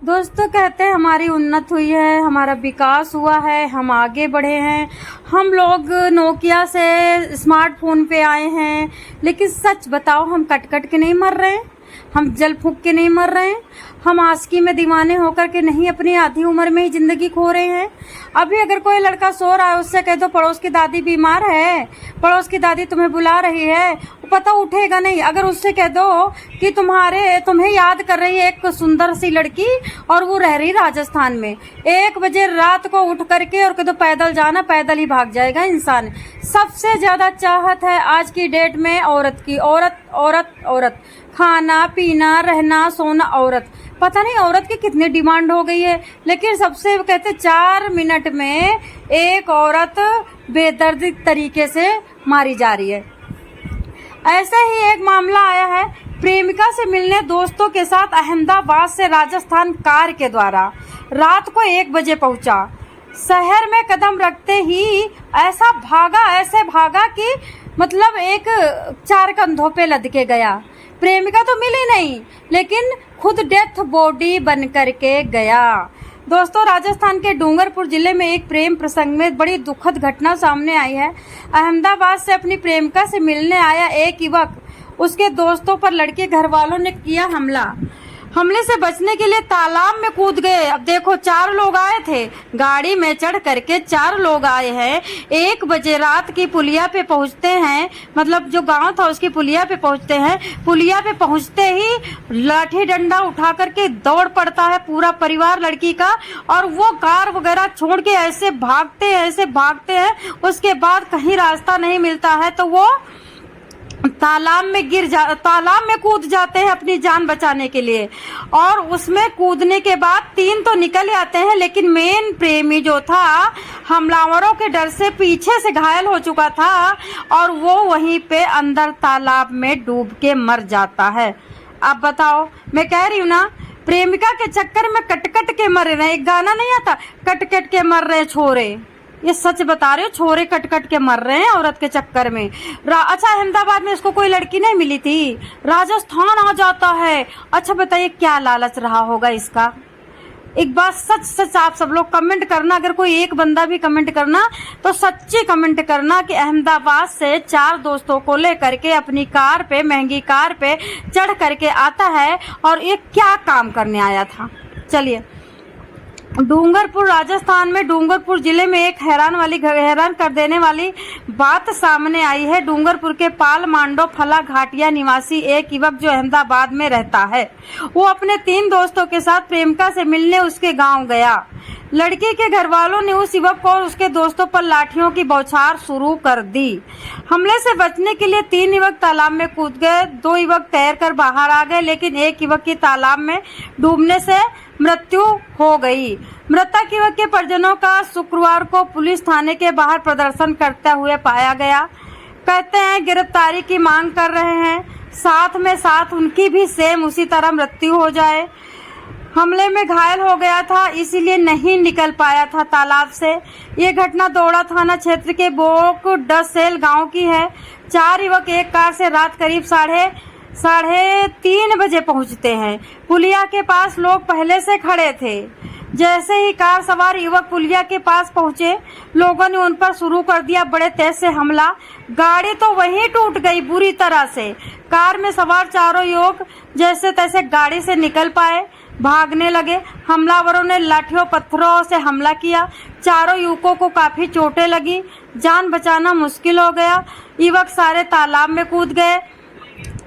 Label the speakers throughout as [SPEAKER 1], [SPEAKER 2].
[SPEAKER 1] दोस्तों कहते हैं हमारी उन्नत हुई है, हमारा विकास हुआ है, हम आगे बढ़े हैं, हम लोग नोकिया से स्मार्टफोन पे आए हैं। लेकिन सच बताओ, हम कट कट के नहीं मर रहे हैं, हम जल फूंक के नहीं मर रहे हैं, हम आशिकी में दीवाने होकर के नहीं अपनी आधी उम्र में ही जिंदगी खो रहे हैं। अभी अगर कोई लड़का सो रहा है, उससे कह दो पड़ोस की दादी बीमार है, पड़ोस की दादी तुम्हें बुला रही है, पता उठेगा नहीं। अगर उससे कह दो कि तुम्हें याद कर रही है एक सुंदर सी लड़की और वो रह रही राजस्थान में, 1 बजे रात को उठ करके और कह दो पैदल जाना, पैदल ही भाग जाएगा इंसान। सबसे ज्यादा चाहत है आज की डेट में औरत की, औरत औरत औरत, खाना पीना रहना सोना औरत। पता नहीं औरत की कितनी डिमांड हो गई है। लेकिन सबसे कहते 4 मिनट में एक औरत बेदर्दी तरीके से मारी जा रही है। ऐसा ही एक मामला आया है, प्रेमिका से मिलने दोस्तों के साथ अहमदाबाद से राजस्थान कार के द्वारा रात को 1 बजे पहुंचा। शहर में कदम रखते ही ऐसे भागा कि मतलब एक 4 कंधों पे लद के गया। प्रेमिका तो मिली नहीं, लेकिन खुद डेथ बॉडी बन करके गया। दोस्तों, राजस्थान के डूंगरपुर जिले में एक प्रेम प्रसंग में बड़ी दुखद घटना सामने आई है। अहमदाबाद से अपनी प्रेमिका से मिलने आया एक युवक, उसके दोस्तों पर लड़के घर वालों ने किया हमला। हमले से बचने के लिए तालाब में कूद गए। अब देखो, 4 लोग आए थे, गाड़ी में चढ़ करके 4 लोग आए हैं। 1 बजे रात की पुलिया पे पहुंचते हैं, मतलब जो गांव था उसकी पुलिया पे पहुंचते हैं। पुलिया पे पहुंचते ही लाठी डंडा उठा करके दौड़ पड़ता है पूरा परिवार लड़की का, और वो कार वगैरह छोड़ के ऐसे भागते हैं। उसके बाद कहीं रास्ता नहीं मिलता है तो वो तालाब में कूद जाते हैं अपनी जान बचाने के लिए। और उसमें कूदने के बाद 3 तो निकल आते हैं, लेकिन मेन प्रेमी जो था हमलावरों के डर से पीछे से घायल हो चुका था और वो वहीं पे अंदर तालाब में डूब के मर जाता है। अब बताओ, मैं कह रही हूँ ना, प्रेमिका के चक्कर में कट कट के मर रहे हैं। एक गाना नहीं आता, कट कट के मर रहे छोरे, ये सच बता रहे हो, छोरे कट कट के मर रहे हैं औरत के चक्कर में। अच्छा, अहमदाबाद में इसको कोई लड़की नहीं मिली थी, राजस्थान आ जाता है। अच्छा बताइए, क्या लालच रहा होगा इसका? एक बात सच आप सब लोग कमेंट करना, अगर कोई एक बंदा भी कमेंट करना तो सच्ची कमेंट करना कि अहमदाबाद से 4 दोस्तों को लेकर के अपनी कार पे, महंगी कार पे चढ़ करके आता है और ये क्या काम करने आया था। चलिए, डूंगरपुर राजस्थान में डूंगरपुर जिले में एक हैरान कर देने वाली बात सामने आई है। डूंगरपुर के पाल मांडो फला घाटिया निवासी एक युवक जो अहमदाबाद में रहता है, वो अपने 3 दोस्तों के साथ प्रेमिका से मिलने उसके गांव गया। लड़की के घर वालों ने उस युवक को और उसके दोस्तों पर लाठियों की बौछार शुरू कर दी। हमले से बचने के लिए 3 युवक तालाब में कूद गए। 2 युवक तैरकर बाहर आ गए, लेकिन एक युवक की तालाब में डूबने से मृत्यु हो गई। मृतक युवक के परिजनों का शुक्रवार को पुलिस थाने के बाहर प्रदर्शन करते हुए पाया गया। कहते हैं गिरफ्तारी की मांग कर रहे हैं, साथ उनकी भी सेम उसी तरह मृत्यु हो जाए। हमले में घायल हो गया था, इसीलिए नहीं निकल पाया था तालाब से। ये घटना दोड़ा थाना क्षेत्र के बोक डसेल गांव की है। 4 युवक एक कार से रात करीब साढ़े 3 बजे पहुंचते हैं। पुलिया के पास लोग पहले से खड़े थे। जैसे ही कार सवार युवक पुलिया के पास पहुंचे, लोगों ने उन पर शुरू कर दिया बड़े तेज से हमला। गाड़ी तो वहीं टूट गई बुरी तरह से। कार में सवार 4 युवक जैसे तैसे गाड़ी से निकल पाए, भागने लगे। हमलावरों ने लाठियों पत्थरों से हमला किया। 4 युवकों को काफी चोटें लगी, जान बचाना मुश्किल हो गया। युवक सारे तालाब में कूद गए,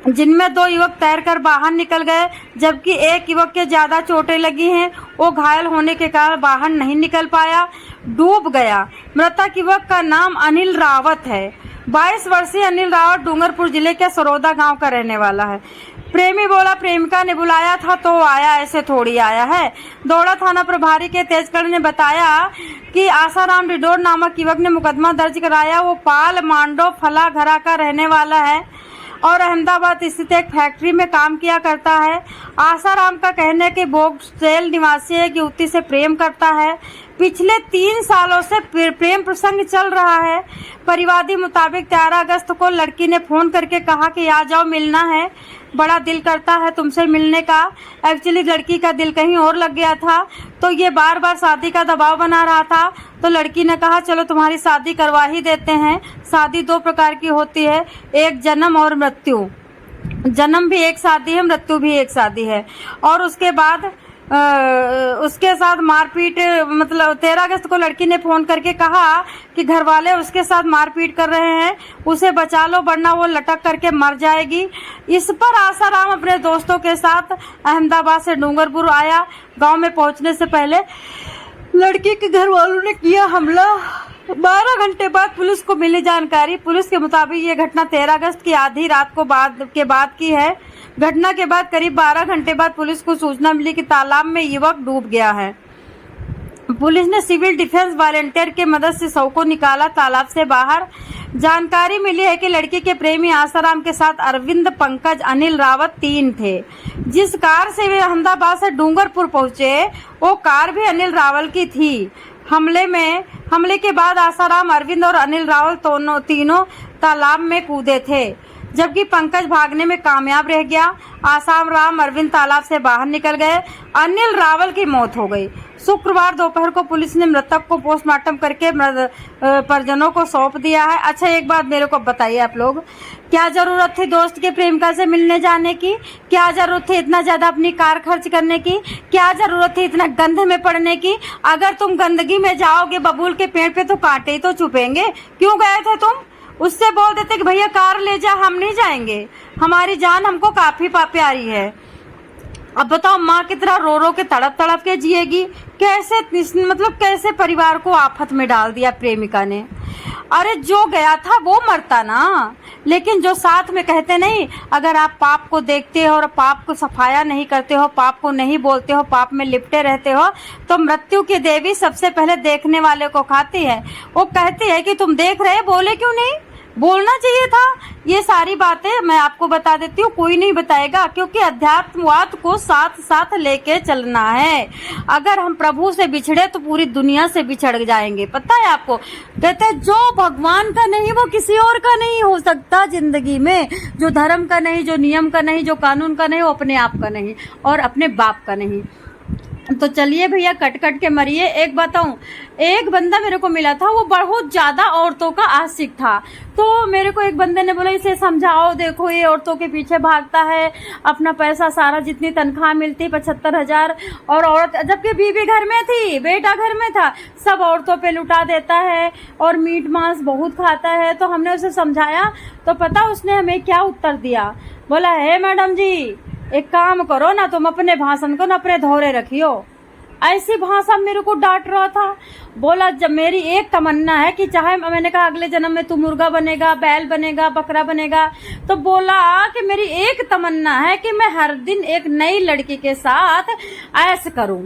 [SPEAKER 1] जिनमें 2 युवक तैरकर बाहर निकल गए, जबकि एक युवक के ज्यादा चोटें लगी हैं। वो घायल होने के कारण बाहर नहीं निकल पाया, डूब गया। मृतक युवक का नाम अनिल रावत है। 22 वर्षीय अनिल रावत डूंगरपुर जिले के सरोदा गांव का रहने वाला है। प्रेमी बोला प्रेमिका ने बुलाया था तो आया, ऐसे थोड़ी आया है। दोड़ा थाना प्रभारी के तेजकड़ ने बताया कि आसाराम डिडोर नामक युवक ने मुकदमा दर्ज कराया। वो पाल मांडो फला घरा का रहने वाला है और अहमदाबाद स्थित एक फैक्ट्री में काम किया करता है। आसाराम का कहना है कि बोगसेल निवासी एक युवती से प्रेम करता है। पिछले 3 सालों से प्रेम प्रसंग चल रहा है। परिवादी मुताबिक 13 अगस्त को लड़की ने फोन करके कहा कि आ जाओ, मिलना है। बड़ा दिल करता है तुमसे मिलने का। एक्चुअली लड़की का दिल कहीं और लग गया था, तो ये बार बार शादी का दबाव बना रहा था। तो लड़की ने कहा चलो तुम्हारी शादी करवा ही देते हैं। शादी 2 प्रकार की होती है, एक जन्म और मृत्यु। जन्म भी एक शादी है, मृत्यु भी एक शादी है। और उसके बाद उसके साथ मारपीट, मतलब 13 अगस्त को लड़की ने फोन करके कहा कि घर वाले उसके साथ मारपीट कर रहे हैं, उसे बचा लो वरना वो लटक करके मर जाएगी। इस पर आसाराम अपने दोस्तों के साथ अहमदाबाद से डूंगरपुर आया। गांव में पहुंचने से पहले लड़की के घर वालों ने किया हमला। 12 घंटे बाद पुलिस को मिली जानकारी। पुलिस के मुताबिक ये घटना 13 अगस्त की आधी रात को बाद की है। घटना के बाद करीब 12 घंटे बाद पुलिस को सूचना मिली कि तालाब में युवक डूब गया है। पुलिस ने सिविल डिफेंस वॉलंटियर के मदद से शव को निकाला तालाब से बाहर। जानकारी मिली है कि लड़की के प्रेमी आसाराम के साथ अरविंद, पंकज, अनिल रावत 3 थे। जिस कार से वे अहमदाबाद से डूंगरपुर पहुंचे वो कार भी अनिल रावल की थी। हमले के बाद आसाराम, अरविंद और अनिल रावल तीनों तालाब में कूदे थे, जबकि पंकज भागने में कामयाब रह गया। आसाराम, अरविंद तालाब से बाहर निकल गए। अनिल रावल की मौत हो गई। शुक्रवार दोपहर को पुलिस ने मृतक को पोस्टमार्टम करके परिजनों को सौंप दिया है। अच्छा, एक बात मेरे को बताइए आप लोग, क्या जरूरत थी दोस्त के प्रेमिका से मिलने जाने की? क्या जरूरत थी इतना ज्यादा अपनी कार खर्च करने की? क्या जरूरत थी इतना गंध में पड़ने की? अगर तुम गंदगी में जाओगे बबूल के पेड़ पे तो कांटे ही तो छुपेंगे। क्यों गए थे तुम? उससे बोल देते कि भैया कार ले जा, हम नहीं जाएंगे, हमारी जान हमको काफी प्यारी है। अब बताओ, माँ की तरह रो रो के तड़प तड़प के जिएगी? कैसे परिवार को आफत में डाल दिया प्रेमिका ने। अरे जो गया था वो मरता ना, लेकिन जो साथ में कहते नहीं, अगर आप पाप को देखते हो और पाप को सफाया नहीं करते हो, पाप को नहीं बोलते हो, पाप में लिपटे रहते हो, तो मृत्यु की देवी सबसे पहले देखने वाले को खाती है। वो कहती है कि तुम देख रहे, बोले क्यों नहीं? बोलना चाहिए था। ये सारी बातें मैं आपको बता देती हूँ, कोई नहीं बताएगा, क्योंकि अध्यात्मवाद को साथ साथ लेके चलना है। अगर हम प्रभु से बिछड़े तो पूरी दुनिया से बिछड़ जाएंगे, पता है आपको। कहते हैं जो भगवान का नहीं वो किसी और का नहीं हो सकता जिंदगी में। जो धर्म का नहीं, जो नियम का नहीं, जो कानून का नहीं, वो अपने आप का नहीं और अपने बाप का नहीं। तो चलिए भैया, कट कट के मरिए। एक बताऊं, एक बंदा मेरे को मिला था, वो बहुत ज्यादा औरतों का आशिक था। तो मेरे को एक बंदे ने बोला इसे समझाओ, देखो ये औरतों के पीछे भागता है, अपना पैसा सारा, जितनी तनख्वाह मिलती 75,000, और औरत, जबकि बीवी घर में थी, बेटा घर में था, सब औरतों पे लुटा देता है और मीट मांस बहुत खाता है। तो हमने उसे समझाया, तो पता उसने हमें क्या उत्तर दिया? बोला, हे मैडम जी, एक काम करो ना, तुम अपने भाषण को ना अपने धोरे रखियो। ऐसी भाषा मेरे को डांट रहा था। बोला, जब मेरी एक तमन्ना है कि चाहे, मैंने कहा अगले जन्म में तू मुर्गा बनेगा, बैल बनेगा, बकरा बनेगा। तो बोला कि मेरी एक तमन्ना है कि मैं हर दिन एक नई लड़की के साथ ऐश करूं,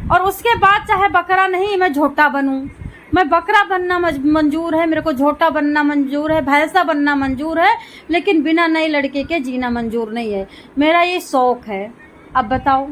[SPEAKER 1] और उसके बाद चाहे बकरा नहीं मैं झोटा बनूं। मैं बकरा बनना मंजूर है, मेरे को झोटा बनना मंजूर है, भैंसा बनना मंजूर है, लेकिन बिना नई लड़के के जीना मंजूर नहीं है। मेरा ये शौक है। अब बताओ,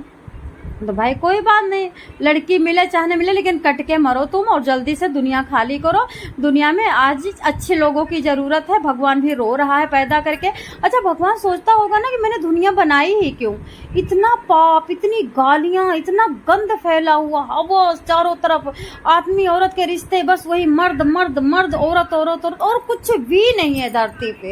[SPEAKER 1] तो भाई कोई बात नहीं, लड़की मिले चाहे न मिले, लेकिन कट के मरो तुम और जल्दी से दुनिया खाली करो। दुनिया में आज अच्छे लोगों की जरूरत है। भगवान भी रो रहा है पैदा करके। अच्छा, भगवान सोचता होगा ना कि मैंने दुनिया बनाई ही क्यों? इतना पाप, इतनी गालियां, इतना गंद फैला हुआ, अब चारों तरफ आदमी औरत के रिश्ते, बस वही मर्द मर्द मर्द, औरत औरत औरत, और कुछ भी नहीं है धरती पे।